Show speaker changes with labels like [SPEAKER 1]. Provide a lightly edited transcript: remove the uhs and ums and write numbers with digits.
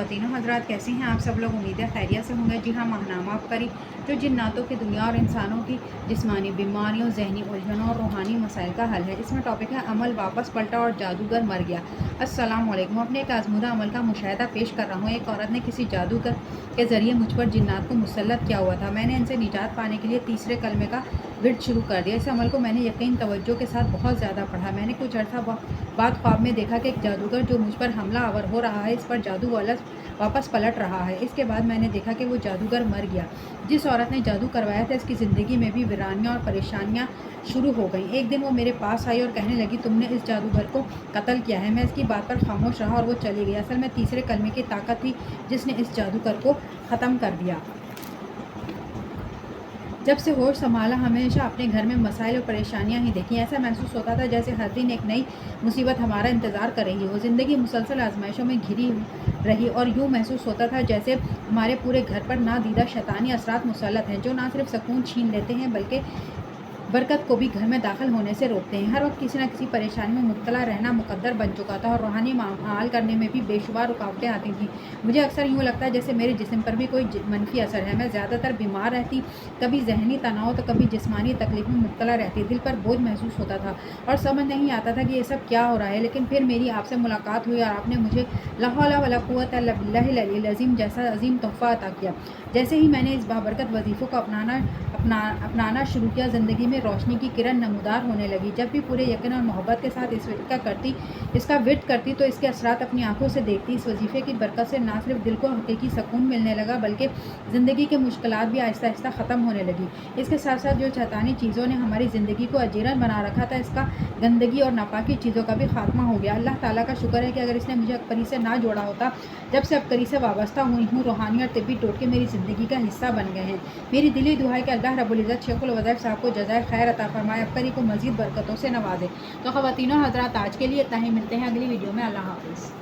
[SPEAKER 1] ख़वातीन व हज़रात, कैसी हैं आप सब लोग? उम्मीद है खैरियत से होंगे। जी हाँ, माहनामा अबकरी जो जिन्नातों की दुनिया और इंसानों की जिस्मानी बीमारियों, जहनी उलझनों और रूहानी मसाइल का हल है। इसमें टॉपिक है अमल वापस पलटा और जादूगर मर गया। अस्सलाम वालेकुम। अपने एक आज़मूदा अमल का मुशाहिदा पेश कर रहा हूँ। एक औरत ने किसी जादूगर के ज़रिए मुझ पर जिन्नात को मुसल्लत किया हुआ था। मैंने इनसे निजात पाने के लिए तीसरे कलमे का विर्द शुरू कर दिया। इस अमल को मैंने यकीन तवज्जो के साथ बहुत ज़्यादा पढ़ा। मैंने कुछ अर्सा बाद ख्वाब में देखा कि एक जादूगर जो मुझ पर हमला आवर हो रहा है, इस पर जादू वापस पलट रहा है। इसके बाद मैंने देखा कि वो जादूगर मर गया। जिस औरत ने जादू करवाया था, इसकी ज़िंदगी में भी वीरानियाँ और परेशानियाँ शुरू हो गईं। एक दिन वो मेरे पास आई और कहने लगी, तुमने इस जादूगर को कत्ल किया है। मैं इसकी बात पर खामोश रहा और वो चली गई। असल में तीसरे कलमे की ताकत थी जिसने इस जादूगर को ख़त्म कर दिया। जब से होश संभाला, हमेशा अपने घर में मसाइल और परेशानियां ही देखी। ऐसा महसूस होता था जैसे हर दिन एक नई मुसीबत हमारा इंतज़ार कर रही हो। ज़िंदगी मुसलसल आजमाइशों में घिरी रही और यूँ महसूस होता था जैसे हमारे पूरे घर पर नादीदा शैतानी असरात मुसल्लत हैं, जो ना सिर्फ सुकून छीन लेते हैं बल्कि बरकत को भी घर में दाखिल होने से रोकते हैं। हर वक्त किसी न किसी परेशानी में मुब्तला रहना मुकद्दर बन चुका था और रूहानी माल करने में भी बेशुमार रुकावटें आती थीं। मुझे अक्सर यूँ लगता है जैसे मेरे जिस्म पर भी कोई मनफी असर है। मैं ज़्यादातर बीमार रहती, कभी जहनी तनाव तो कभी जिस्मानी तकलीफ में मुब्तला रहती। दिल पर बोझ महसूस होता था और समझ नहीं आता था कि ये सब क्या हो रहा है। लेकिन फिर मेरी आपसे मुलाकात हुई और आपने मुझे ला हौला वला कुव्वता इल्ला बिल्लाहिल अलील अज़ीम जैसा अजीम तोहफ़ा अता किया। जैसे ही मैंने इस बाबरकत वजीफ़ों को अपनाना शुरू किया, ज़िंदगी में रोशनी की किरण नमूदार होने लगी। जब भी पूरे यकीन और मोहब्बत के साथ इसका विर्द करती तो इसके असरात अपनी आंखों से देखती। इस वजीफ़े की बरकत से ना सिर्फ दिल को हकीकी सुकून मिलने लगा बल्कि ज़िंदगी के मुश्किलात भी आहिस्ता आहिस्ता ख़त्म होने लगी। इसके साथ साथ जो शैतानी चीज़ों ने हमारी ज़िंदगी को अजीरन बना रखा था, इसका गंदगी और नापाकी चीज़ों का भी खात्मा हो गया। अल्लाह ताला का शुक्र है कि अगर इसने मुझे अबकरी से ना जोड़ा होता। जब से अबकरी से वाबस्ता हुई हूँ, रूहानी और तिब्बी टोटके मेरी ज़िंदगी का हिस्सा बन गए हैं। मेरी दिली दुआ है कि अल्लाह रब्बुल इज़्ज़त शेखुल वज़ीफ़ साहब को जज़ाए खैर अता फरमाए, अबकरी को मज़ीद बरकतों से नवाजे। तो ख़वातीन और हज़रात, आज के लिए इतना ही। मिलते हैं अगली वीडियो में। अल्लाह हाफ़िज़।